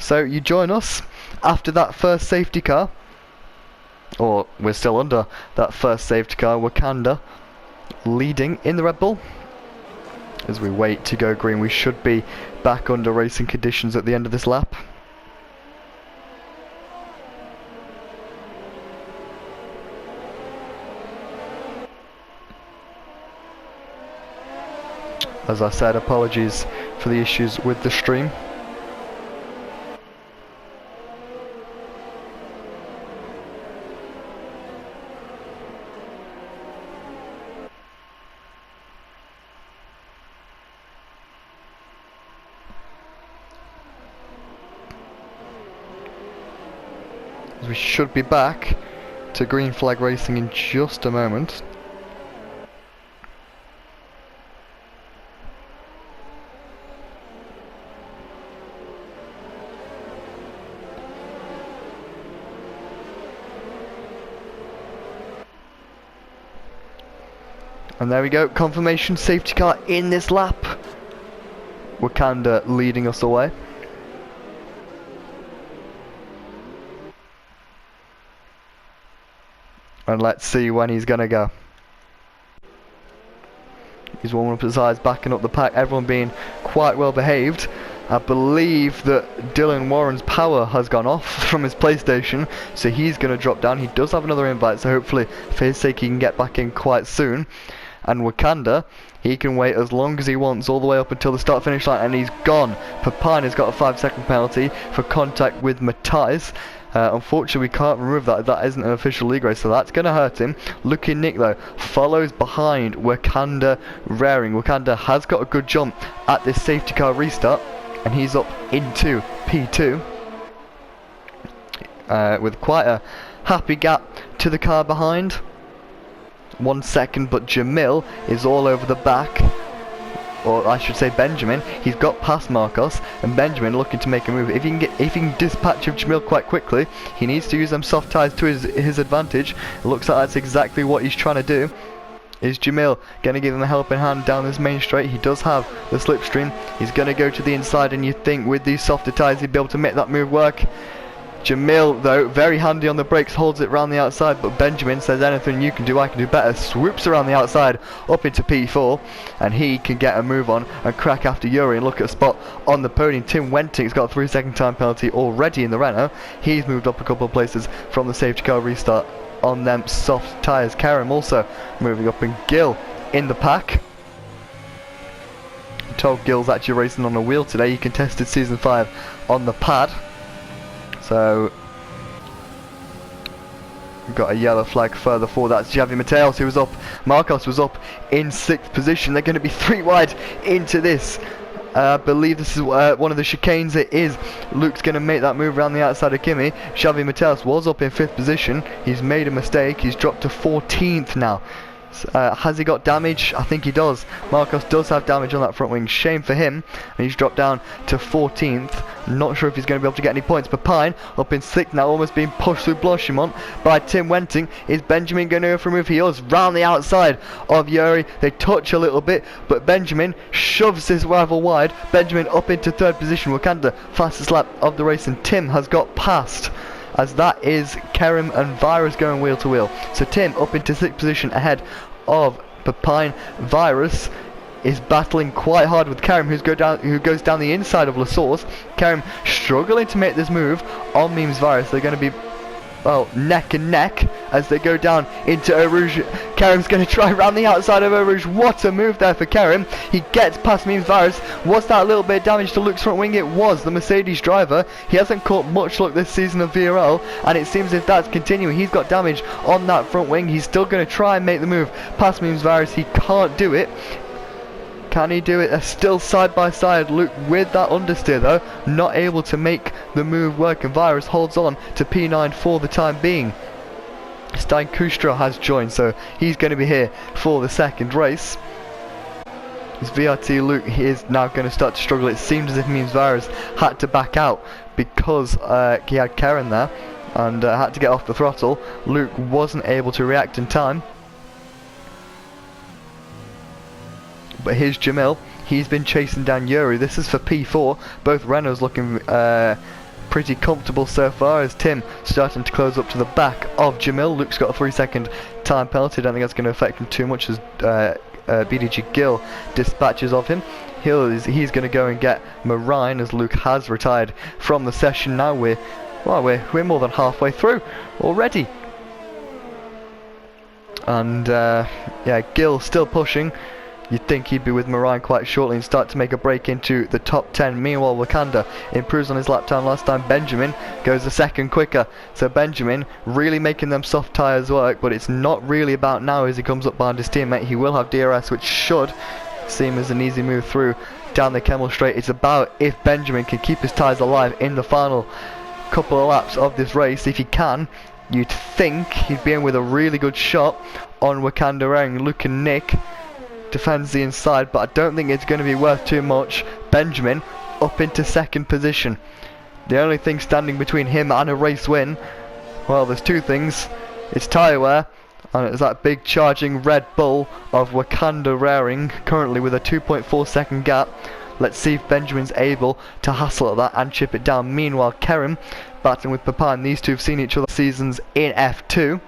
So you join us after that first safety car, or we're still under that first safety car. Wakanda leading in the Red Bull. As we wait to go green, we should be back under racing conditions at the end of this lap. As I said, apologies for the issues with the stream. We should be back to green flag racing in just a moment. And there we go, confirmation safety car in this lap. Wakanda leading us away. And let's see when he's gonna go. He's warming up his eyes, backing up the pack, everyone being quite well behaved. I believe that Dylan Warren's power has gone off from his PlayStation, so he's going to drop down. He does have another invite, so hopefully for his sake he can get back in quite soon. And Wakanda, he can wait as long as he wants, all the way up until the start finish line, and he's gone. Papine has got a 5-second penalty for contact with Matthias. Unfortunately we can't remove that, that isn't an official league race, so that's going to hurt him. Lucky Nick though follows behind Wakanda rearing. Wakanda has got a good jump at this safety car restart, and he's up into P2 with quite a happy gap to the car behind. 1 second, but Jamil is all over the back, or I should say Benjamin. He's got past Marcos, and Benjamin looking to make a move. If he can dispatch of Jamil quite quickly, he needs to use them soft tyres to his advantage. It looks like that's exactly what he's trying to do. Is Jamil going to give him a helping hand down this main straight? He does have the slipstream. He's going to go to the inside, and you think with these softer tyres he'd be able to make that move work. Jamil though, very handy on the brakes, holds it round the outside, but Benjamin says anything you can do, I can do better. Swoops around the outside up into P4, and he can get a move on and crack after Yuri and look at a spot on the podium. Tim Wenting's got a 3-second time penalty already in the Renault. He's moved up a couple of places from the safety car restart on them soft tyres. Karim also moving up, and Gil in the pack. I'm told Gil's actually racing on a wheel today. He contested season 5 on the pad. So we've got a yellow flag further forward. That's Javi Mateos who was up. Marcos was up in 6th position. They're going to be 3 wide into this. I believe this is one of the chicanes. It is. Luke's going to make that move around the outside of Kimi. Xavi Mateos was up in 5th position. He's made a mistake. He's dropped to 14th now. Has he got damage? I think he does. Marcos does have damage on that front wing. Shame for him. And he's dropped down to 14th. Not sure if he's going to be able to get any points. Papine up in 6th now, almost being pushed through Blanchimont by Tim Wenting. Is Benjamin going to go for a move? He does, round the outside of Yuri. They touch a little bit, but Benjamin shoves his rival wide. Benjamin up into 3rd position. Wakanda, fastest lap of the race, and Tim has got past, as that is Kerem and Virus going wheel to wheel. So Tim up into 6th position ahead of Papine. Virus is battling quite hard with Karim, who goes down the inside of Lassource. Karim struggling to make this move on Memes Virus. They're going to be, well, neck and neck as they go down into Eau Rouge. Karim's going to try around the outside of Eau Rouge. What a move there for Karim. He gets past Memes Virus. Was that a little bit of damage to Luke's front wing? It was. The Mercedes driver, he hasn't caught much luck this season of VRL, and it seems if that's continuing, he's got damage on that front wing. He's still going to try and make the move past Memes Virus. He can't do it. Can he do it? They're still side by side. Luke with that understeer though, not able to make the move work, and Virus holds on to P9 for the time being. Stein Kustra has joined, so he's going to be here for the 2nd race. His VRT Luke, he is now going to start to struggle. It seems as if Memes Virus had to back out because he had Karen there and had to get off the throttle. Luke wasn't able to react in time. But here's Jamil. He's been chasing down Yuri. This is for P4. Both Renaults looking pretty comfortable so far, as Tim starting to close up to the back of Jamil. Luke's got a 3-second time penalty. Don't think that's going to affect him too much as BDG Gill dispatches of him. He's going to go and get Marine, as Luke has retired from the session. Now we're more than halfway through already. And yeah, Gill still pushing. You'd think he'd be with Marine quite shortly and start to make a break into the top 10. Meanwhile, Wakanda improves on his lap time last time. Benjamin goes a second quicker. So Benjamin really making them soft tyres work, but it's not really about now as he comes up behind his teammate. He will have DRS, which should seem as an easy move through down the Kemmel Straight. It's about if Benjamin can keep his tyres alive in the final couple of laps of this race. If he can, you'd think he'd be in with a really good shot on Wakanda Rang. Luke and Nick defends the inside, but I don't think it's going to be worth too much. Benjamin up into second position. The only thing standing between him and a race win, well, there's two things. It's tyre wear, and it's that big charging Red Bull of Wakanda Raring, currently with a 2.4 second gap. Let's see if Benjamin's able to hustle at that and chip it down. Meanwhile, Kerem battling with Papine. These two have seen each other seasons in F2.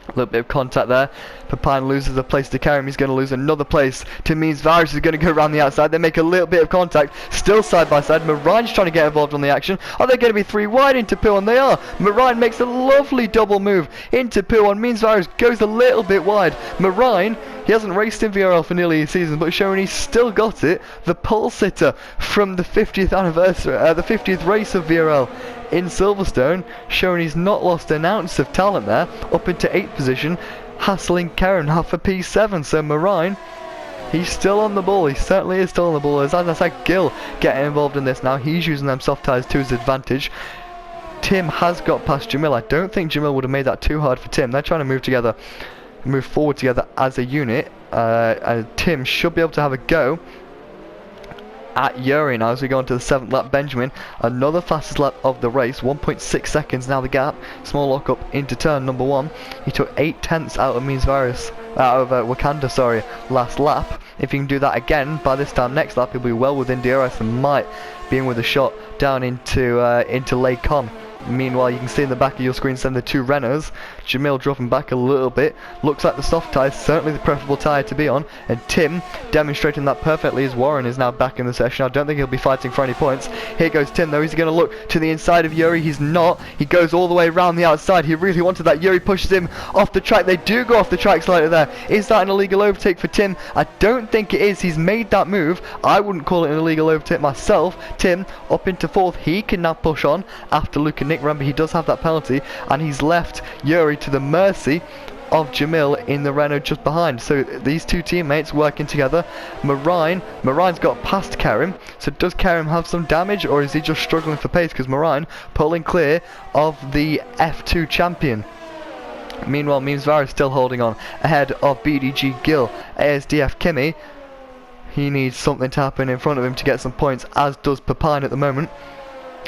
A little bit of contact there. Papine loses a place to Kerem. He's going to lose another place to Means Varus is going to go around the outside. They make a little bit of contact. Still side by side. Marine's trying to get involved on the action. Are they going to be 3 wide into Poo? And they are. Marine makes a lovely double move into Poo on. Means Varus goes a little bit wide. Marine, he hasn't raced in VRL for nearly a season, but showing he's still got it. The pole sitter from the 50th anniversary, the 50th race of VRL in Silverstone, showing he's not lost an ounce of talent there. Up into 8th position, hassling Karen half a P7. So Marine, he's still on the ball. He certainly is still on the ball. As I said, Gill getting involved in this now. He's using them soft tyres to his advantage. Tim has got past Jamil. I don't think Jamil would have made that too hard for Tim. They're trying to move forward together as a unit. And Tim should be able to have a go at Yuri now as we go on to the 7th lap. Benjamin, another fastest lap of the race, 1.6 seconds now the gap. Small lock up into turn number 1. He took 8 tenths out of Wakanda, sorry, last lap. If he can do that again by this time next lap, he'll be well within DRS and might be in with a shot down into Lake Com. Meanwhile, you can see in the back of your screen the 2 Renaults. Jamil dropping back a little bit. Looks like the soft tyre, certainly the preferable tyre to be on. And Tim demonstrating that perfectly as Warren is now back in the session. I don't think he'll be fighting for any points. Here goes Tim though. He's going to look to the inside of Yuri. He's not. He goes all the way around the outside. He really wanted that. Yuri pushes him off the track. They do go off the track slightly there. Is that an illegal overtake for Tim? I don't think it is. He's made that move. I wouldn't call it an illegal overtake myself. Tim up into 4th. He can now push on after Luke and Nick. Remember, he does have that penalty, and he's left Yuri to the mercy of Jamil in the Renault just behind. So these two teammates working together. Marine's got past Kerem. So does Kerem have some damage, or is he just struggling for pace? Because Marine pulling clear of the F2 champion. Meanwhile, Meemsvar is still holding on ahead of BDG Gill. ASDF Kimmy, he needs something to happen in front of him to get some points, as does Papine at the moment.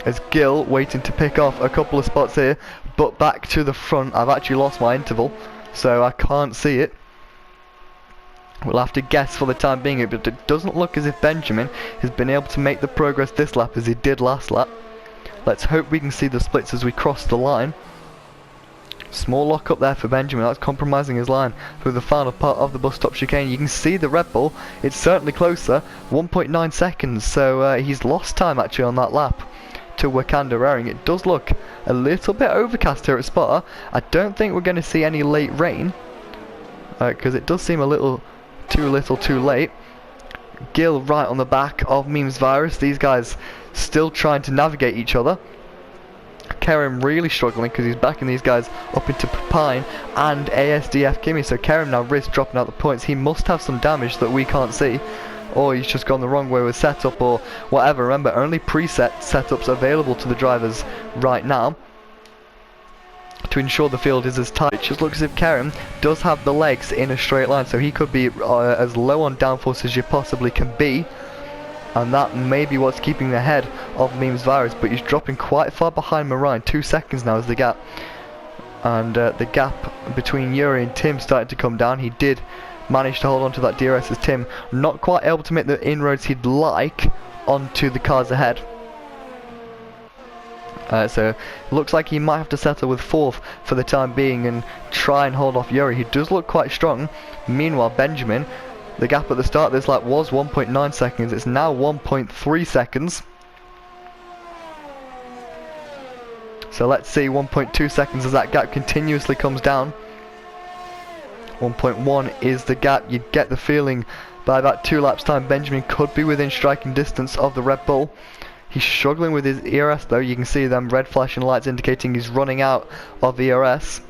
As Gill waiting to pick off a couple of spots here, but back to the front. I've actually lost my interval, so I can't see it. We'll have to guess for the time being, but it doesn't look as if Benjamin has been able to make the progress this lap as he did last lap. Let's hope we can see the splits as we cross the line. Small lock up there for Benjamin. That's compromising his line through the final part of the bus stop chicane. You can see the Red Bull. It's certainly closer, 1.9 seconds, so he's lost time actually on that lap to Wakanda Raring. It does look a little bit overcast here at Spa. I don't think we're going to see any late rain, because it does seem a little too late. Gill right on the back of Memes Virus. These guys still trying to navigate each other. Kerem really struggling because he's backing these guys up into Pine and ASDF Kimmy. So Kerem now risks dropping out the points. He must have some damage that we can't see, or he's just gone the wrong way with setup or whatever. Remember, only preset setups available to the drivers right now to ensure the field is as tight. It just looks as if Kerem does have the legs in a straight line, so he could be as low on downforce as you possibly can be, and that may be what's keeping the head of Memes Virus. But he's dropping quite far behind Marine. 2 seconds now is the gap, and the gap between Yuri and Tim starting to come down. He did manage to hold on to that DRS as Tim not quite able to make the inroads he'd like onto the cars ahead. So looks like he might have to settle with 4th for the time being and try and hold off Yuri. He does look quite strong. Meanwhile, Benjamin, the gap at the start of this lap was 1.9 seconds. It's now 1.3 seconds. So let's see 1.2 seconds as that gap continuously comes down. 1.1 is the gap. You get the feeling by about 2 laps time Benjamin could be within striking distance of the Red Bull. He's struggling with his ERS though. You can see them red flashing lights indicating he's running out of ERS.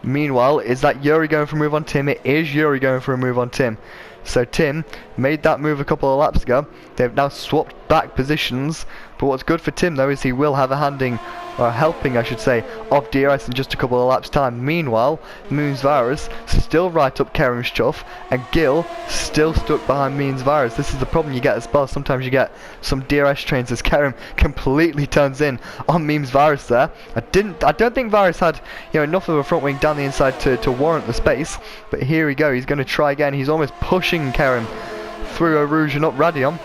Meanwhile, is that Yuri going for a move on Tim? It is Yuri going for a move on Tim. So Tim made that move a couple of laps ago. They've now swapped back positions. But what's good for Tim though is he will have a handing, or a helping I should say, of DRS in just a couple of laps time. Meanwhile, Moonsvirus still right up Kerem's chuff, and Gil still stuck behind Moonsvirus. This is the problem you get as well. Sometimes you get some DRS trains as Kerem completely turns in on Moonsvirus there. I don't think Virus had enough of a front wing down the inside to warrant the space. But here we go. He's going to try again. He's almost pushing Kerem through a Rouge and up Radion.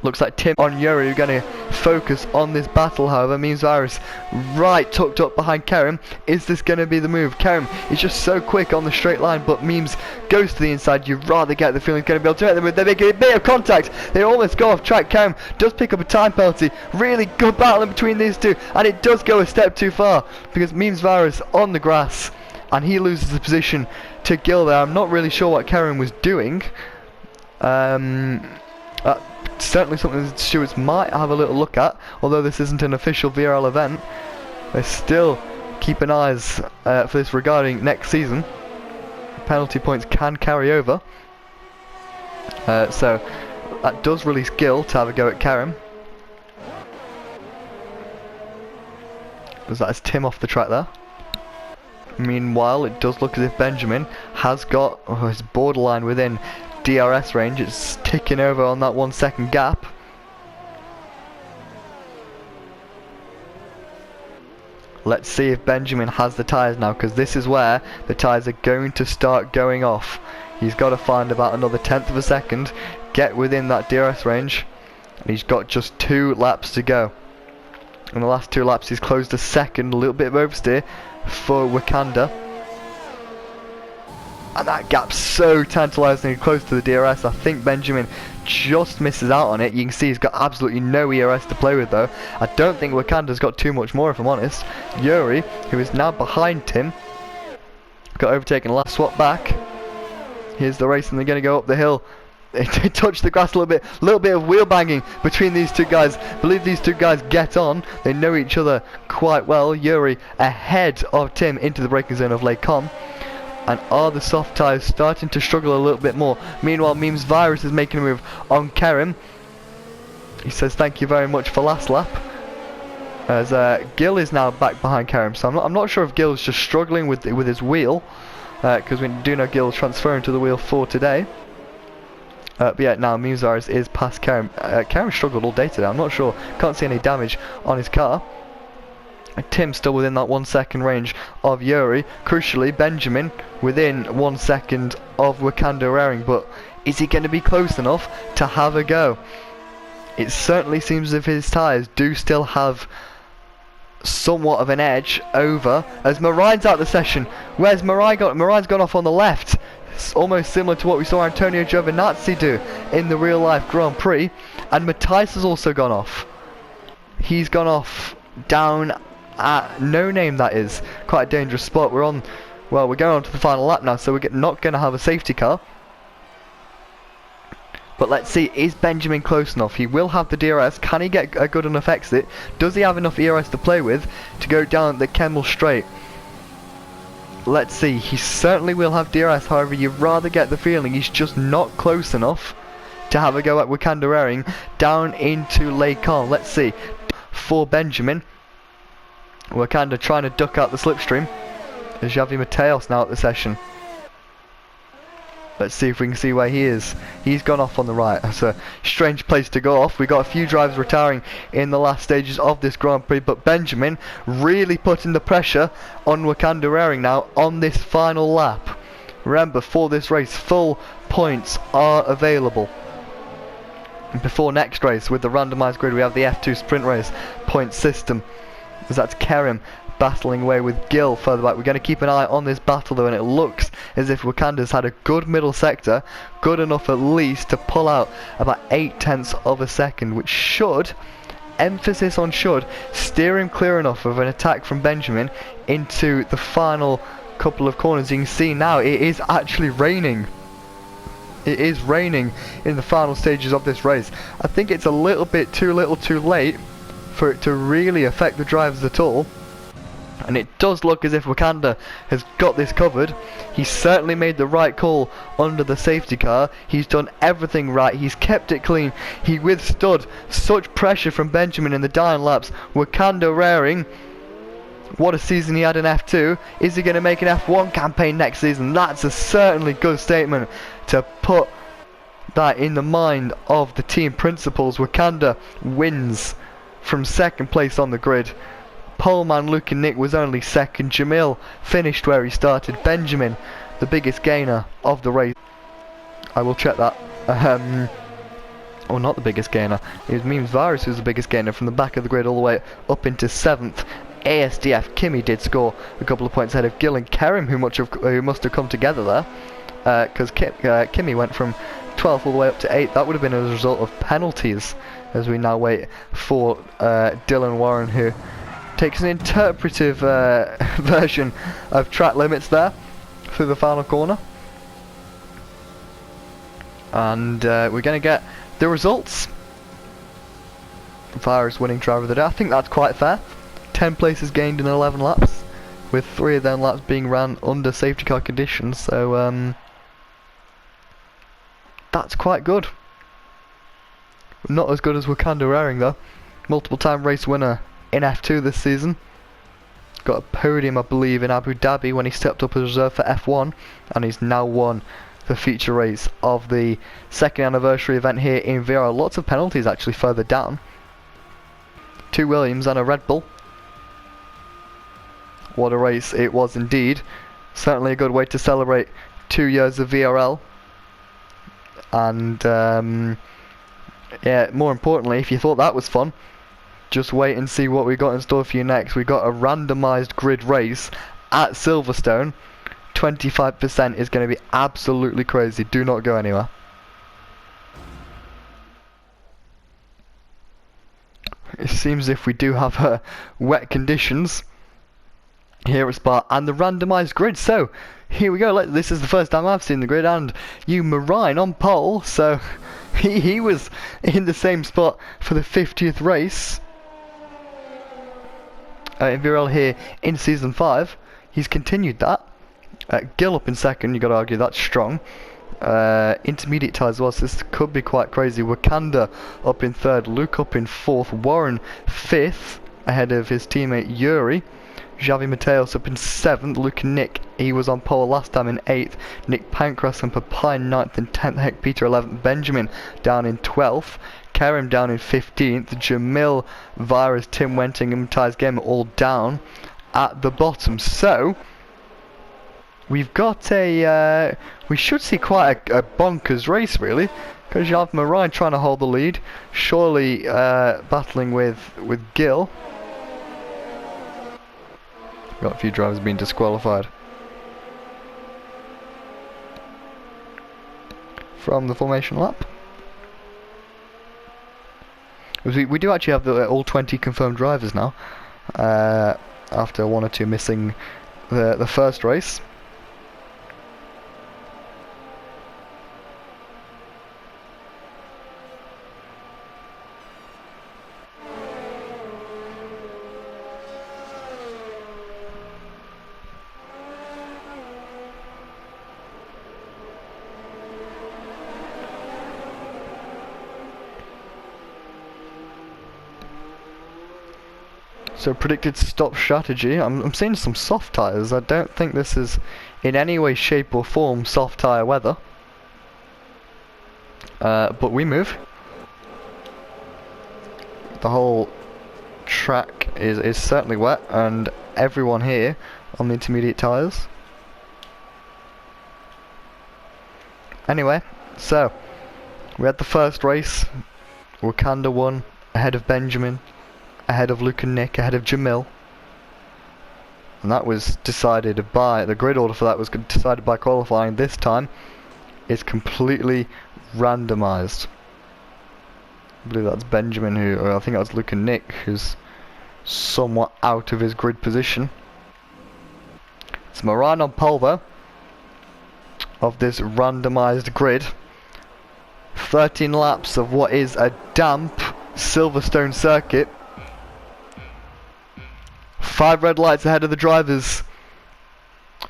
Looks like Tim on Yuri are going to focus on this battle, however. Moonsvirus right tucked up behind Kerem. Is this going to be the move? Kerem is just so quick on the straight line, but Memes goes to the inside. You'd rather get the feeling he's going to be able to make the move. They make a bit of contact. They almost go off track. Kerem does pick up a time penalty. Really good battle in between these two, and it does go a step too far because Moonsvirus on the grass, and he loses the position to Gil there. I'm not really sure what Kerem was doing. Certainly something that stewards might have a little look at, although this isn't an official VRL event. They still keep an eyes for this regarding next season. Penalty points can carry over, so that does release Gil to have a go at Kerem. As that is Tim off the track there. Meanwhile, it does look as if Benjamin has got his borderline within DRS range. It's ticking over on that 1 second gap. Let's see if Benjamin has the tyres now, because this is where the tyres are going to start going off. He's got to find about another 1/10 of a second, get within that DRS range, and he's got just 2 laps to go. In the last 2 laps he's closed a second, a little bit of oversteer for Wakanda. And that gap's so tantalisingly close to the DRS. I think Benjamin just misses out on it. You can see he's got absolutely no ERS to play with though. I don't think Wakanda's got too much more if I'm honest. Yuri, who is now behind Tim, got overtaken last swap back. Here's the race and they're going to go up the hill. They touch the grass a little bit of wheel banging between these two guys. I believe these two guys get on. They know each other quite well. Yuri ahead of Tim into the braking zone of Lake Com. And are the soft tyres starting to struggle a little bit more? Meanwhile, Moonsvirus is making a move on Kerem. He says thank you very much for last lap. As Gil is now back behind Kerem. So I'm not sure if Gil's just struggling with his wheel, because we do know Gil's transferring to the wheel for today. But yeah, now Moonsvirus is past Kerem. Kerem struggled all day today. I'm not sure. Can't see any damage on his car. Tim still within that 1 second range of Yuri. Crucially, Benjamin within 1 second of Wakanda Raring. But is he going to be close enough to have a go? It certainly seems as if his tyres do still have somewhat of an edge over. As Marine's out of the session. Where's Marine gone? Marine's gone off on the left. It's almost similar to what we saw Antonio Giovinazzi do in the real life Grand Prix. And Matthijs has also gone off. He's gone off down at No Name, that is. Quite a dangerous spot. We're going on to the final lap now, so we're not going to have a safety car. But let's see, is Benjamin close enough? He will have the DRS. Can he get a good enough exit? Does he have enough ERS to play with to go down the Kemmel Straight? Let's see, he certainly will have DRS, however you'd rather get the feeling he's just not close enough to have a go at Wakanda Raring down into Lake Com. Let's see, for Benjamin. Wakanda trying to duck out the slipstream. There's Javi Mateos now at the session. Let's see if we can see where he is. He's gone off on the right. That's a strange place to go off. We got a few drivers retiring in the last stages of this Grand Prix, but Benjamin really putting the pressure on Wakanda Raring now on this final lap. Remember, for this race, full points are available. before next race with the randomised grid. We have the F2 sprint race point system, as that's Kerem battling away with Gill further back. We're going to keep an eye on this battle though, and it looks as if Wakanda's had a good middle sector, good enough at least to pull out about 0.8 of a second, which should, emphasis on should, steer him clear enough of an attack from Benjamin into the final couple of corners. You can see now it is actually raining. It is raining in the final stages of this race. I think it's a little bit too little too late for it to really affect the drivers at all. And it does look as if Wakanda has got this covered. He's certainly made the right call under the safety car. He's done everything right. He's kept it clean. He withstood such pressure from Benjamin in the dying laps. Wakanda raring. What a season he had in F2. Is he going to make an F1 campaign next season? That's a certainly good statement to put that in the mind of the team principals. Wakanda wins from second place on the grid. Poleman Luke and Nick was only second. Jamil finished where he started. Benjamin, the biggest gainer of the race. I will check that. Or not the biggest gainer. It means Virus was the biggest gainer from the back of the grid all the way up into 7th. ASDF Kimmy did score a couple of points ahead of Gill and Kerem, who must have come together there, because Kimmy went from 12th all the way up to 8th. That would have been as a result of penalties, as we now wait for Dylan Warren, who takes an interpretive version of track limits there through the final corner. And we're going to get the results. Virus winning driver of the day. I think that's quite fair. 10 places gained in 11 laps, with 3 of them laps being ran under safety car conditions, so that's quite good. Not as good as Wakanda Raring though. Multiple time race winner in F2 this season. Got a podium I believe in Abu Dhabi when he stepped up as reserve for F1, and he's now won the feature race of the 2nd anniversary event here in VRL. Lots of penalties actually further down. 2 Williams and a Red Bull. What a race it was indeed. Certainly a good way to celebrate 2 years of VRL. And yeah, more importantly, if you thought that was fun, just wait and see what we got in store for you next. We got a randomised grid race at Silverstone. 25% is going to be absolutely crazy. Do not go anywhere. It seems as if we do have wet conditions here at Spa and the randomised grid. So here we go. This is the first time I've seen the grid, and you Marine on pole. So he was in the same spot for the 50th race in VRL here in season 5. He's continued that. Gill up in second. You got to argue that's strong. Intermediate tyres as well, so this could be quite crazy. Wakanda up in 3rd, Luke up in 4th, Warren 5th ahead of his teammate Yuri. Javi Mateos up in 7th, Luke and Nick, he was on pole last time in 8th, Nick Pancras and Papine 9th and 10th, Heck Peter 11th, Benjamin down in 12th, Kerem down in 15th, Jamil, Virus, Tim Wenting and Matthias Gamer all down at the bottom. So we've got we should see quite a bonkers race really, because you have Marine trying to hold the lead, surely battling with Gill. Got a few drivers being disqualified from the formation lap. We do actually have all 20 confirmed drivers now, after 1 or 2 missing the first race. So predicted stop strategy, I'm seeing some soft tyres. I don't think this is in any way, shape or form soft tyre weather. But we move. The whole track is certainly wet, and everyone here on the intermediate tyres. Anyway, so we had the first race Wakanda won, ahead of Benjamin, ahead of Luke and Nick, ahead of Jamil. And that was decided by, the grid order for that was decided by qualifying. This time, it's completely randomised. I believe that's Benjamin or I think that was Luke and Nick, who's somewhat out of his grid position. It's Moran on pole though, of this randomised grid. 13 laps of what is a damp Silverstone circuit. 5 red lights ahead of the drivers.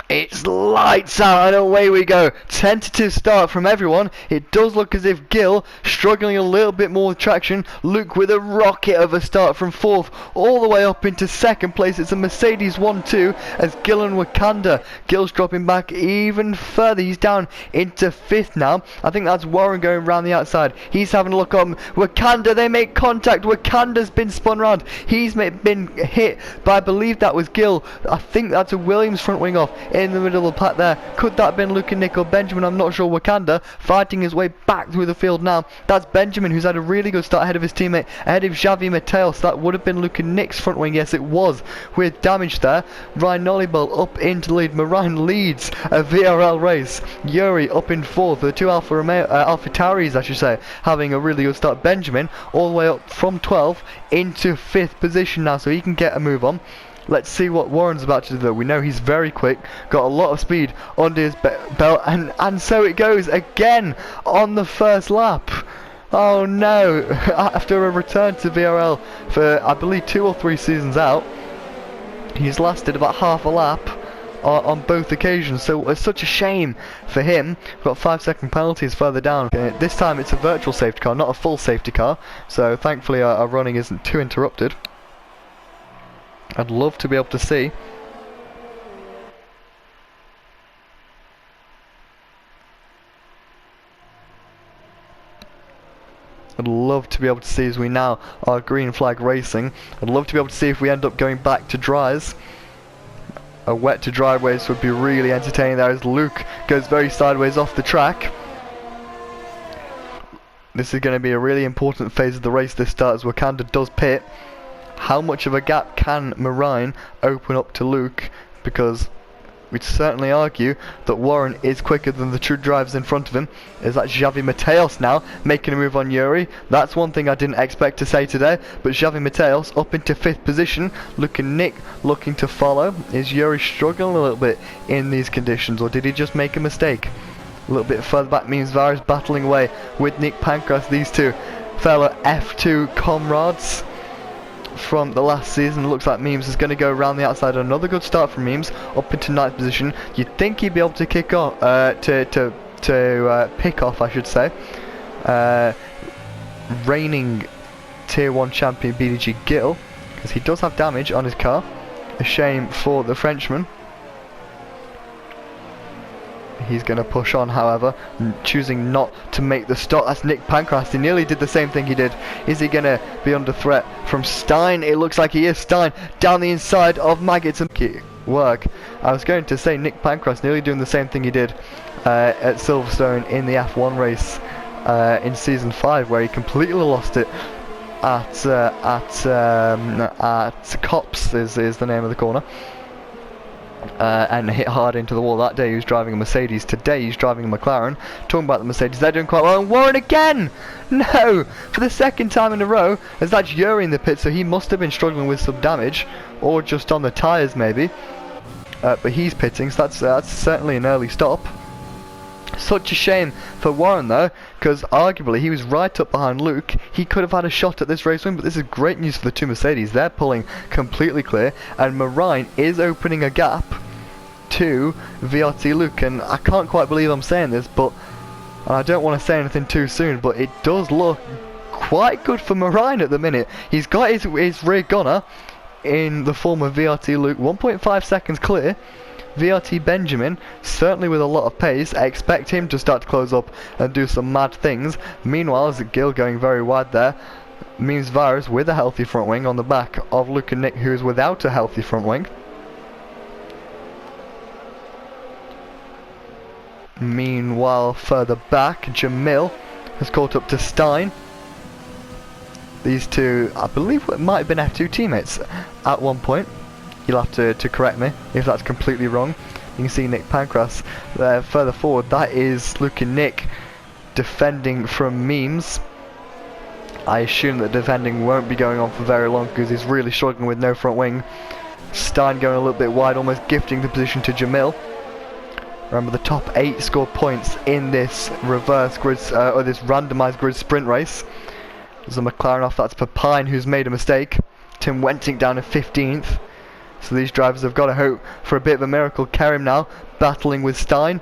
It's lights out and away we go. Tentative start from everyone. It does look as if Gil struggling a little bit more with traction. Luke with a rocket of a start from 4th all the way up into 2nd place. It's a Mercedes 1-2 as Gil and Wakanda. Gil's dropping back even further. He's down into 5th now. I think that's Warren going around the outside. He's having a look on Wakanda. They make contact. Wakanda's been spun round. He's been hit by, I believe that was Gil. I think that's a Williams front wing off. In the middle of the pack there. Could that have been Luke and Nick or Benjamin? I'm not sure. Wakanda fighting his way back through the field now. That's Benjamin, who's had a really good start ahead of his teammate, ahead of Xavi Mateos. That would have been Luke and Nick's front wing. Yes, it was. With damage there. Ryan Nollybull up into the lead. Moran leads a VRL race. Yuri up in 4th. The 2 Alpha Tauris, I should say, having a really good start. Benjamin all the way up from 12th into 5th position now, so he can get a move on. Let's see what Warren's about to do though. We know he's very quick, got a lot of speed under his belt, and so it goes again on the first lap. Oh no, after a return to VRL for I believe 2 or 3 seasons out, he's lasted about half a lap on both occasions, so it's such a shame for him. We've got 5-second penalties further down. This time it's a virtual safety car, not a full safety car, so thankfully our running isn't too interrupted. I'd love to be able to see. I'd love to be able to see as we now are green flag racing. I'd love to be able to see if we end up going back to dries. A wet to dry race would be really entertaining there as Luke goes very sideways off the track. This is going to be a really important phase of the race, this start, as Wakanda does pit. How much of a gap can Moran open up to Luke? Because we'd certainly argue that Warren is quicker than the true drivers in front of him. Is that Xavi Mateos now making a move on Yuri? That's one thing I didn't expect to say today. But Xavi Mateos up into 5th position. Luke and Nick looking to follow. Is Yuri struggling a little bit in these conditions, or did he just make a mistake? A little bit further back means Vara's battling away with Nick Pancras. These two fellow F2 comrades from the last season. It looks like Memes is going to go around the outside. Another good start from Memes up into 9th position. You'd think he'd be able to kick off, pick off, I should say. Reigning Tier 1 champion BDG Gil, because he does have damage on his car. A shame for the Frenchman. He's going to push on, however, choosing not to make the stop. That's Nick Pancras. He nearly did the same thing he did. Is he going to be under threat from Stein? It looks like he is. Stein down the inside of Maggots and work. I was going to say Nick Pancras nearly doing the same thing he did at Silverstone in the F1 race in Season 5, where he completely lost it at Cops is the name of the corner. And hit hard into the wall. That day he was driving a Mercedes. Today he's driving a McLaren. Talking about the Mercedes, they're doing quite well. And Warren again! No! For the 2nd time in a row, as that's Yuri in the pit, so he must have been struggling with some damage, or just on the tyres maybe. But he's pitting, so that's certainly an early stop. Such a shame for Warren though, because arguably he was right up behind Luke. He could have had a shot at this race win, but this is great news for the 2 Mercedes. They're pulling completely clear, and Moran is opening a gap to VRT Luke. And I can't quite believe I'm saying this, but and I don't want to say anything too soon, but it does look quite good for Moran at the minute. He's got his rear gunner in the form of VRT Luke, 1.5 seconds clear. VRT Benjamin, certainly with a lot of pace. I expect him to start to close up and do some mad things. Meanwhile, as Gil going very wide there, means Virus with a healthy front wing on the back of Luke and Nick, who is without a healthy front wing. Meanwhile, further back, Jamil has caught up to Stein. These two, I believe it might have been F2 teammates at one point. You'll have to correct me if that's completely wrong. You can see Nick Pancras there further forward. That is Luke and Nick defending from Memes. I assume that defending won't be going on for very long because he's really struggling with no front wing. Stein going a little bit wide, almost gifting the position to Jamil. Remember, the top 8 score points in this reverse grid, or this randomised grid sprint race. There's a McLaren off, that's Papine who's made a mistake. Tim Wenting down to 15th. So these drivers have got to hope for a bit of a miracle. Kerim now battling with Stein.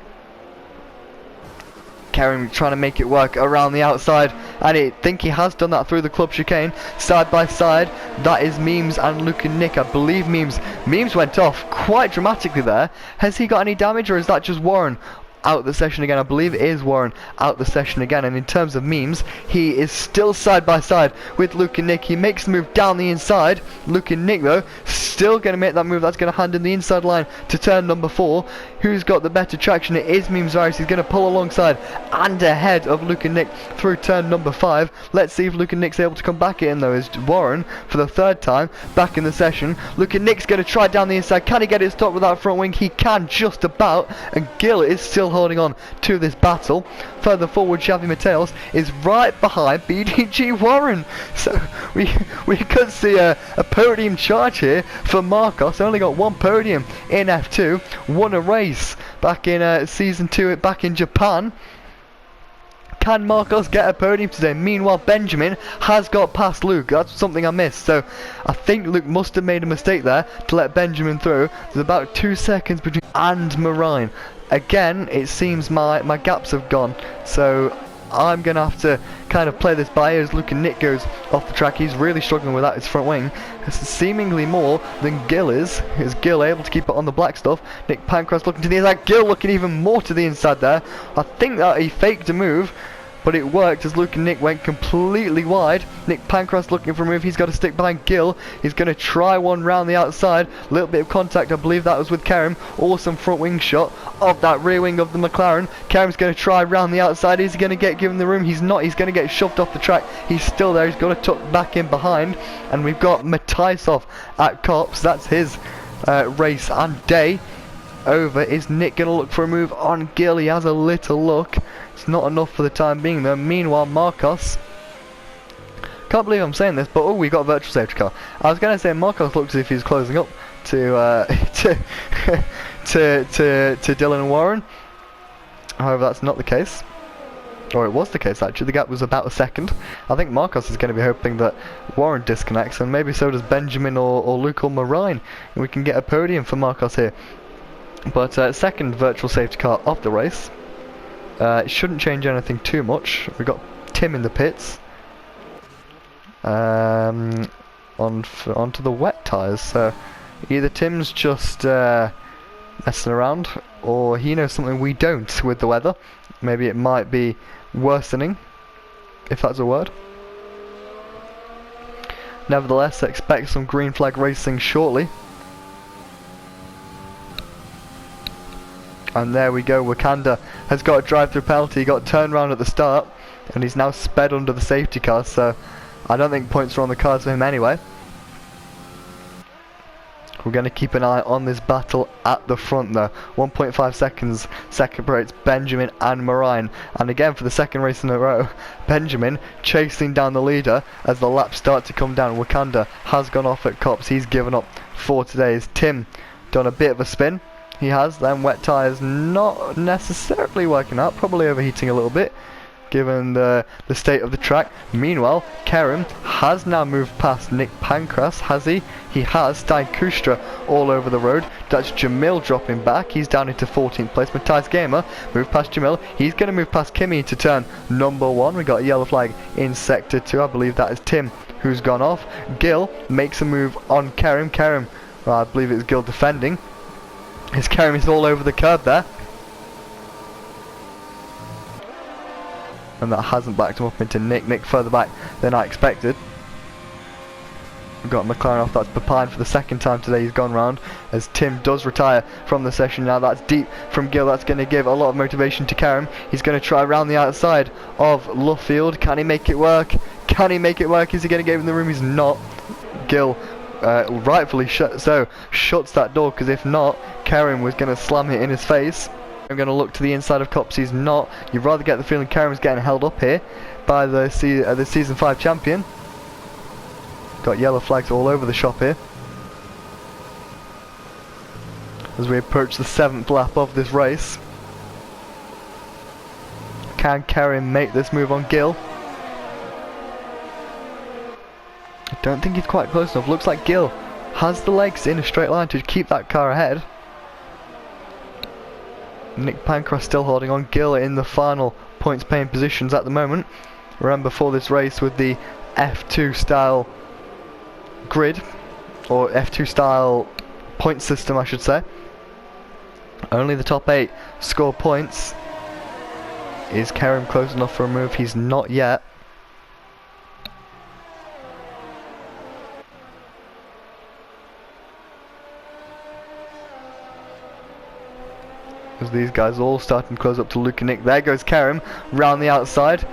Kerim trying to make it work around the outside, and I think he has done that through the club chicane. Side by side, that is Memes and Luke and Nick. I believe Memes went off quite dramatically there. Has he got any damage, or is that just Warren out the session again? I believe it is Warren out the session again. And in terms of Memes, he is still side by side with Luke and Nick. He makes the move down the inside. Luke and Nick though still going to make that move. That's going to hand in the inside line to turn number 4. Who's got the better traction? It is Memes Virus. He's going to pull alongside and ahead of Luke and Nick through turn number 5. Let's see if Luke and Nick's able to come back in though, as Warren for the 3rd time back in the session. Luke and Nick's going to try down the inside. Can he get it stopped with that front wing? He can just about, and Gil is still holding on to this battle. Further forward, Xavi Mateos is right behind BDG Warren. So we could see a podium charge here for Marcos. Only got 1 podium in F2, won a race back in season 2 back in Japan. Can Marcos get a podium today? Meanwhile, Benjamin has got past Luke. That's something I missed. So I think Luke must have made a mistake there to let Benjamin through. There's about 2 seconds between and Marine. Again, it seems my gaps have gone. So I'm going to have to kind of play this by ear as Luke and Nick goes off the track. He's really struggling without his front wing. It's seemingly more than Gil is. Is Gil able to keep it on the black stuff? Nick Pancras looking to the inside. Gil looking even more to the inside there. I think that he faked a move, but it worked as Luke and Nick went completely wide. Nick Pancras looking for a move. He's got to stick behind Gil. He's going to try one round the outside. A little bit of contact. I believe that was with Kerim. Awesome front wing shot of that rear wing of the McLaren. Kerim's going to try round the outside. Is he going to get given the room? He's not. He's going to get shoved off the track. He's still there. He's got to tuck back in behind. And we've got Mataisov at Cops. That's his race and day over. Is Nick going to look for a move on Gil? He has a little look. It's not enough for the time being though. Meanwhile, Marcos, can't believe I'm saying this, but oh, we got a virtual safety car. I was going to say Marcos looks as if he's closing up to to Dylan and Warren. However, that's not the case. Or it was the case actually. The gap was about a second. I think Marcos is going to be hoping that Warren disconnects, and maybe so does Benjamin or Luke or Marine, and we can get a podium for Marcos here. But second virtual safety car of the race. It shouldn't change anything too much. We've got Tim in the pits. Onto the wet tyres. So either Tim's just messing around, or he knows something we don't with the weather. Maybe it might be worsening, if that's a word. Nevertheless, expect some green flag racing shortly. And there we go, Wakanda has got a drive-through penalty. He got turned around at the start, and he's now sped under the safety car, so I don't think points are on the cards for him anyway. We're going to keep an eye on this battle at the front though. 1.5 seconds separates Benjamin and Marine. And again, for the second race in a row, Benjamin chasing down the leader as the laps start to come down. Wakanda has gone off at Cops. He's given up for today. Is Tim done a bit of a spin? He has. Then wet tyres not necessarily working out, probably overheating a little bit given the state of the track. Meanwhile, Kerim has now moved past Nick Pancras, has he? He has. Stein Kustra all over the road. That's Jamil dropping back. He's down into 14th place. Matthias Gamer moved past Jamil. He's going to move past Kimmy to turn number 1. We got a yellow flag in sector 2. I believe that is Tim who's gone off. Gil makes a move on Kerim. Kerim, well, I believe it's Gil defending. His Kerim is all over the curb there. And that hasn't backed him up into Nick. Nick further back than I expected. We've got McLaren off. That's Papine for the second time today. He's gone round as Tim does retire from the session now. That's deep from Gil. That's going to give a lot of motivation to Kerim. He's going to try around the outside of Luffield. Can he make it work? Can he make it work? Is he going to give him the room? He's not. Gil, rightfully shuts that door, because if not, Karim was going to slam it in his face. I'm going to look to the inside of Cops. He's not. You'd rather get the feeling Karim's getting held up here by the Season 5 champion. Got yellow flags all over the shop here as we approach the 7th lap of this race. Can Karim make this move on Gil? I don't think he's quite close enough. Looks like Gil has the legs in a straight line to keep that car ahead. Nick Pancras still holding on. Gil in the final points paying positions at the moment. Remember, for this race with the F2 style grid, or F2 style point system I should say, only the top 8 score points. Is Karim close enough for a move? He's not yet. As these guys all starting to close up to Luke and Nick. There goes Karim round the outside.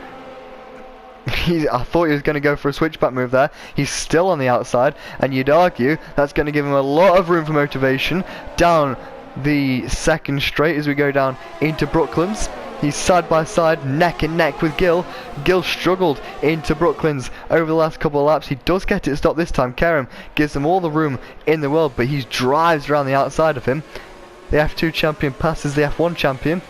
I thought he was going to go for a switchback move there. He's still on the outside, and you'd argue that's going to give him a lot of room for motivation down the second straight as we go down into Brooklands. He's side by side, neck and neck with Gil. Gil struggled into Brooklands over the last couple of laps. He does get it stopped this time. Karim gives him all the room in the world, but he drives around the outside of him. The F2 champion passes the F1 champion.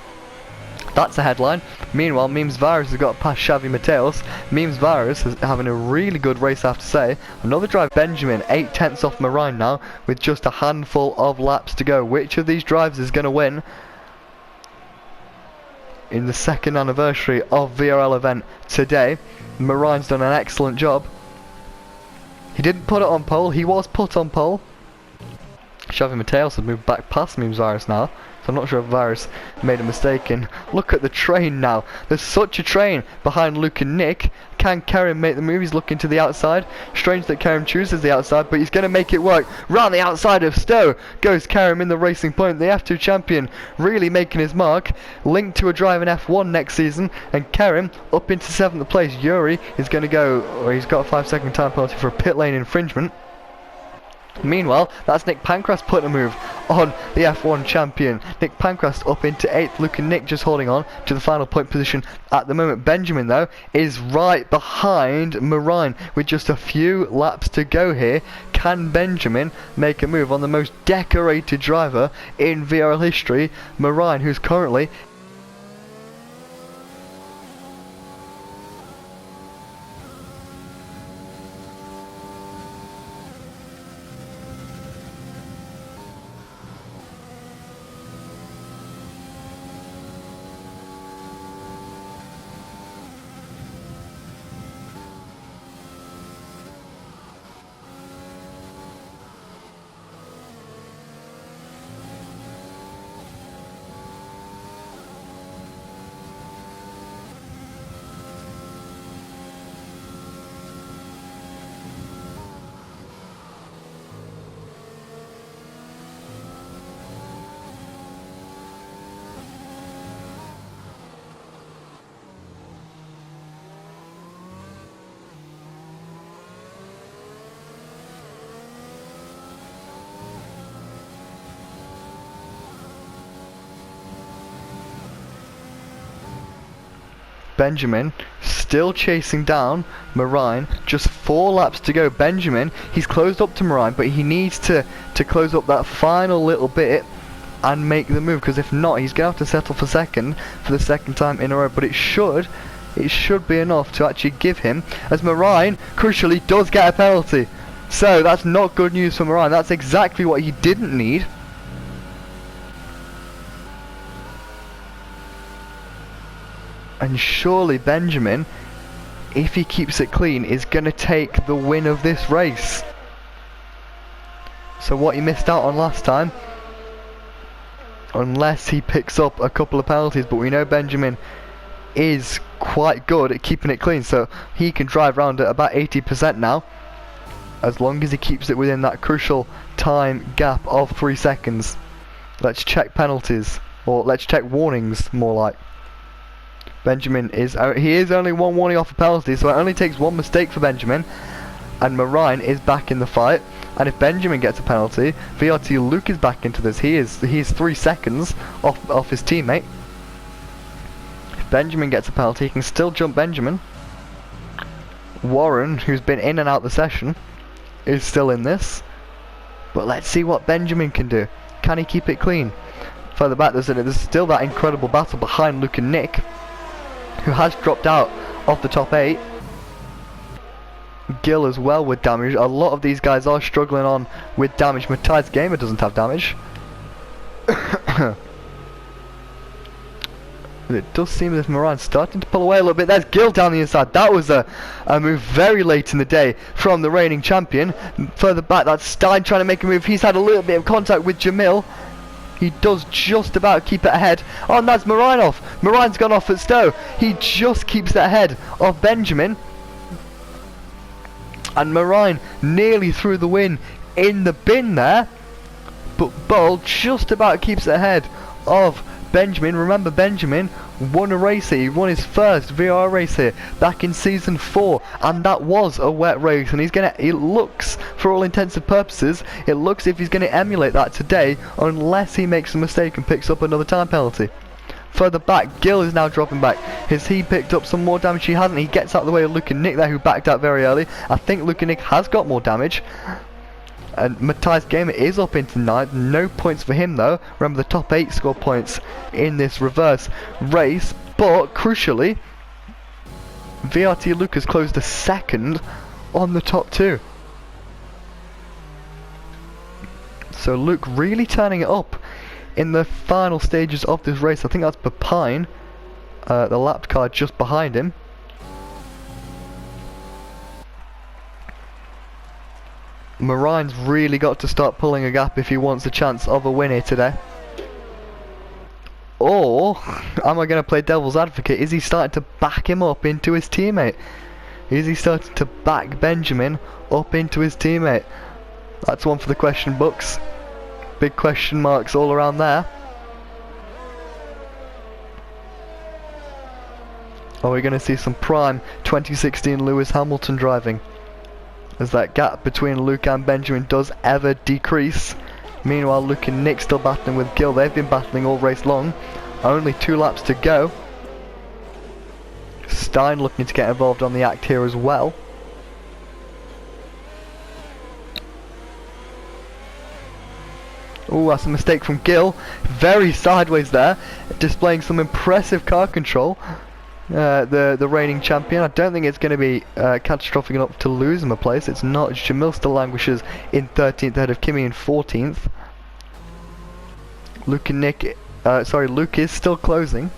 That's a headline. Meanwhile, Memes Virus has got past Xavi Mateos. Memes Virus is having a really good race, I have to say. Another drive, Benjamin, 8/10 off Marine now, with just a handful of laps to go. Which of these drives is going to win in the 2nd anniversary of VRL event today? Marine's done an excellent job. He didn't put it on pole. He was put on pole. Xavi Mateos has moved back past Memes Virus now, so I'm not sure if Virus made a mistake. And look at the train now. There's such a train behind Luke and Nick. Can Karim make the move? He's looking to the outside. Strange that Karim chooses the outside, but he's going to make it work. Round the outside of Stowe goes Karim in the Racing Point. The F2 champion really making his mark. Linked to a drive in F1 next season. And Karim up into 7th place. Yuri is going to go, or he's got a 5-second time penalty for a pit lane infringement. Meanwhile, that's Nick Pancras putting a move on the F1 champion. Nick Pancras up into 8th. Luke and Nick just holding on to the final point position at the moment. Benjamin, though, is right behind Marine with just a few laps to go here. Can Benjamin make a move on the most decorated driver in VRL history, Marine, who's currently Benjamin still chasing down Marine. Just 4 laps to go. Benjamin, he's closed up to Marine, but he needs to close up that final little bit and make the move, because if not, he's going to have to settle for 2nd for the 2nd time in a row. But it should be enough to actually give him, as Marine crucially does get a penalty. So that's not good news for Marine. That's exactly what he didn't need. And surely Benjamin, if he keeps it clean, is going to take the win of this race. So what he missed out on last time, unless he picks up a couple of penalties, but we know Benjamin is quite good at keeping it clean, so he can drive around at about 80% now, as long as he keeps it within that crucial time gap of 3 seconds. Let's check penalties, or let's check warnings more like. Benjamin is he is only one warning off a penalty, so it only takes one mistake for Benjamin, and Marine is back in the fight. And if Benjamin gets a penalty, VRT Luke is back into this. He is 3 seconds off his teammate. If Benjamin gets a penalty, he can still jump Benjamin. Warren, who's been in and out the session, is still in this. But let's see what Benjamin can do. Can he keep it clean? Further back, there's still that incredible battle behind Luke and Nick, who has dropped out of the top 8. Gil as well with damage. A lot of these guys are struggling on with damage. Matthias Gamer doesn't have damage. It does seem as if Moran's starting to pull away a little bit. There's Gil down the inside. That was a move very late in the day from the reigning champion. Further back, that's Stein trying to make a move. He's had a little bit of contact with Jamil. He does just about keep it ahead. Oh, and that's Marine off. Marine's gone off at Stowe. He just keeps it ahead of Benjamin. And Marine nearly threw the win in the bin there. But Bull just about keeps it ahead of Benjamin. Remember, Benjamin won a race here. He won his first VRL race here back in season 4, and that was a wet race. And it looks, for all intents and purposes, it looks if he's gonna emulate that today, unless he makes a mistake and picks up another time penalty. Further back, Gil is now dropping back. Has he picked up some more damage? He hasn't. He gets out of the way of Luke and Nick there, who backed out very early. I think Luke and Nick has got more damage. And Matthias Gamer is up into 9th. No points for him though. Remember, the top 8 score points in this reverse race. But crucially, VRT Luke has closed a 2nd on the top 2. So Luke really turning it up in the final stages of this race. I think that's Pepine, the lapped car just behind him. Marine's really got to start pulling a gap if he wants a chance of a win here today. Or, am I going to play devil's advocate? Is he starting to back him up into his teammate? Is he starting to back Benjamin up into his teammate? That's one for the question books. Big question marks all around there. Are we going to see some prime 2016 Lewis Hamilton driving, as that gap between Luke and Benjamin does ever decrease? Meanwhile, Luke and Nick still battling with Gil. They've been battling all race long. Only 2 laps to go. Stein looking to get involved on the act here as well. Oh, that's a mistake from Gil. Very sideways there, displaying some impressive car control. The reigning champion. I don't think it's going to be catastrophic enough to lose him a place. It's not. Jamil still languishes in 13th ahead of Kimi in 14th. Luke and Nick, Luke is still closing,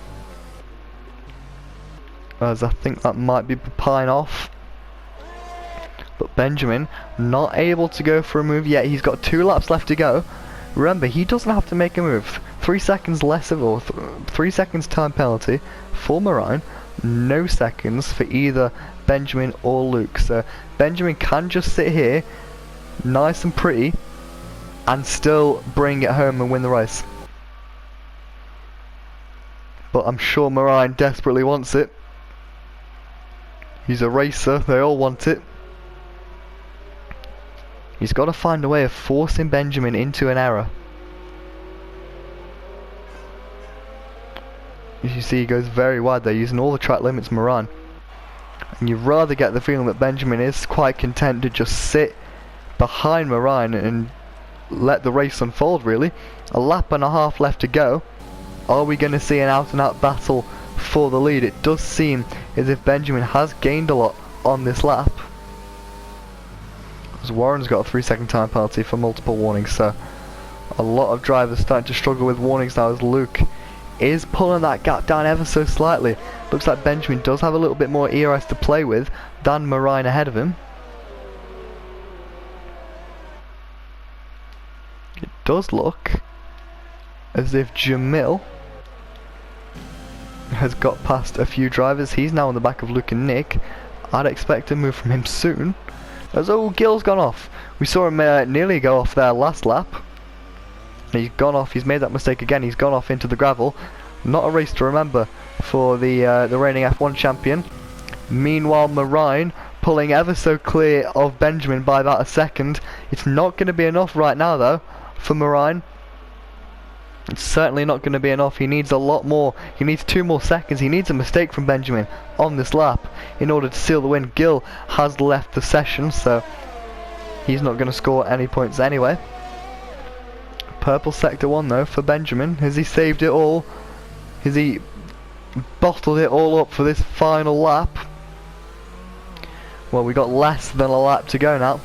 as I think that might be Pine off. But Benjamin not able to go for a move yet. He's got 2 laps left to go. Remember, he doesn't have to make a move. 3 seconds less of, or 3 seconds time penalty for Marine. No seconds for either Benjamin or Luke. So Benjamin can just sit here, nice and pretty, and still bring it home and win the race. But I'm sure Marine desperately wants it. He's a racer, they all want it. He's got to find a way of forcing Benjamin into an error. As you see, he goes very wide there, using all the track limits Moran. And you rather get the feeling that Benjamin is quite content to just sit behind Moran and let the race unfold, really. A lap and a half left to go. Are we going to see an out-and-out battle for the lead? It does seem as if Benjamin has gained a lot on this lap. As Warren's got a 3-second time penalty for multiple warnings, so a lot of drivers starting to struggle with warnings now, as Luke is pulling that gap down ever so slightly. Looks like Benjamin does have a little bit more ERS to play with than Marine ahead of him. It does look as if Jamil has got past a few drivers. He's now on the back of Luke and Nick. I'd expect a move from him soon. As Gil's gone off. We saw him nearly go off there last lap. He's gone off, he's made that mistake again, he's gone off into the gravel. Not a race to remember for the reigning F1 champion. Meanwhile, Marine pulling ever so clear of Benjamin by about a second. It's not going to be enough right now though for Marine. It's certainly not going to be enough. He needs a lot more. He needs 2 more seconds. He needs a mistake from Benjamin on this lap in order to seal the win. Gill has left the session, so he's not going to score any points anyway. Purple sector 1 though for Benjamin. Has he saved it all? Has he bottled it all up for this final lap? Well, we got less than a lap to go now.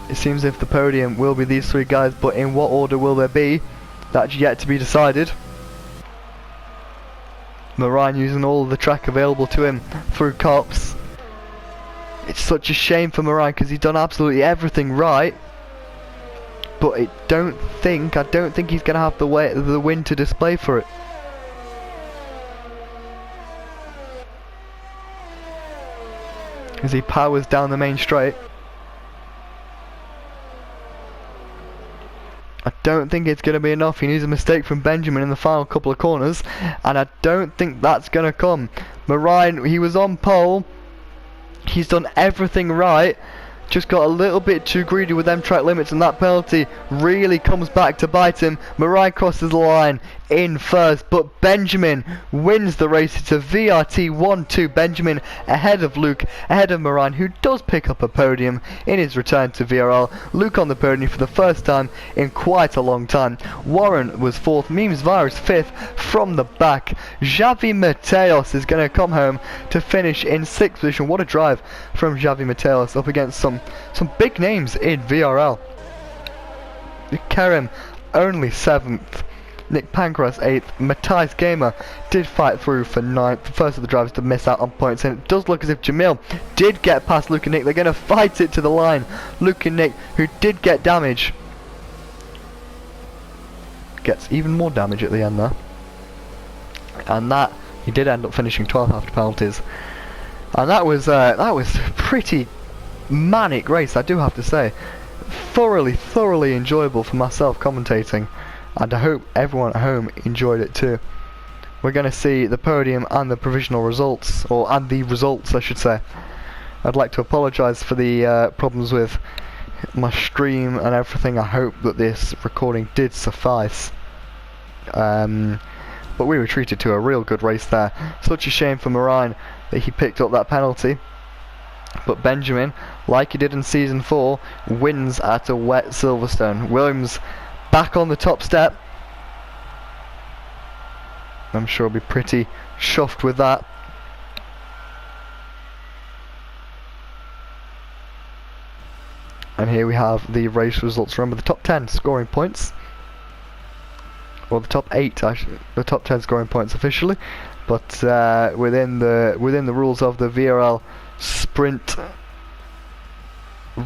It seems as if the podium will be these 3 guys, but in what order will they be? That's yet to be decided. Marine using all of the track available to him through cops. It's such a shame for Marine because he's done absolutely everything right. But I don't think he's going to have the win to display for it. As he powers down the main straight. I don't think it's going to be enough. He needs a mistake from Benjamin in the final couple of corners, and I don't think that's going to come. Marine, he was on pole. He's done everything right. Just got a little bit too greedy with them track limits, and that penalty really comes back to bite him. Marine crosses the line in first, but Benjamin wins the race. It's a VRT 1-2. Benjamin ahead of Luke, ahead of Marine, who does pick up a podium in his return to VRL. Luke on the podium for the first time in quite a long time. Warren was 4th, Memes Virus 5th from the back. Javi Mateos is going to come home to finish in 6th position. What a drive from Javi Mateos up against some big names in VRL. Kerem only 7th. Nick Pancras 8th. Matthias Gamer did fight through for 9th. The first of the drivers to miss out on points, and it does look as if Jamil did get past Luke and Nick. They're going to fight it to the line. Luke and Nick, who did get damage, gets even more damage at the end there. And that, he did end up finishing 12th after penalties. And that was pretty manic race, I do have to say. Thoroughly enjoyable for myself commentating, and I hope everyone at home enjoyed it too. We're going to see the podium and the provisional results, and the results I should say. I'd like to apologise for the problems with my stream and everything. I hope that this recording did suffice. But we were treated to a real good race there. Such a shame for Marine that he picked up that penalty. But Benjamin, like he did in Season 4, wins at a wet Silverstone. Williams back on the top step. I'm sure he'll be pretty chuffed with that. And here we have the race results. Remember, the top 10 scoring points. Well, the top 8, actually, the top 10 scoring points officially. But within the rules of the VRL sprint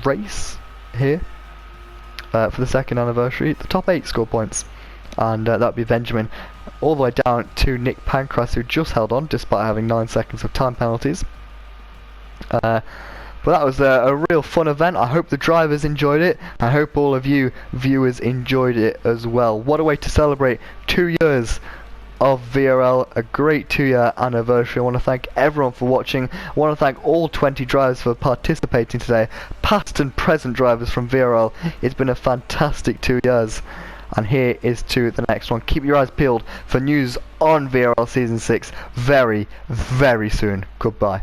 race here for the 2nd anniversary, the top 8 score points, and that would be Benjamin all the way down to Nick Pancras, who just held on despite having 9 seconds of time penalties. But that was a real fun event. I hope the drivers enjoyed it. I hope all of you viewers enjoyed it as well. What a way to celebrate 2 years of VRL, a great 2-year anniversary. I want to thank everyone for watching. I want to thank all 20 drivers for participating today, past and present drivers from VRL. It's been a fantastic 2 years, and here is to the next one. Keep your eyes peeled for news on VRL Season 6 very, very soon. Goodbye.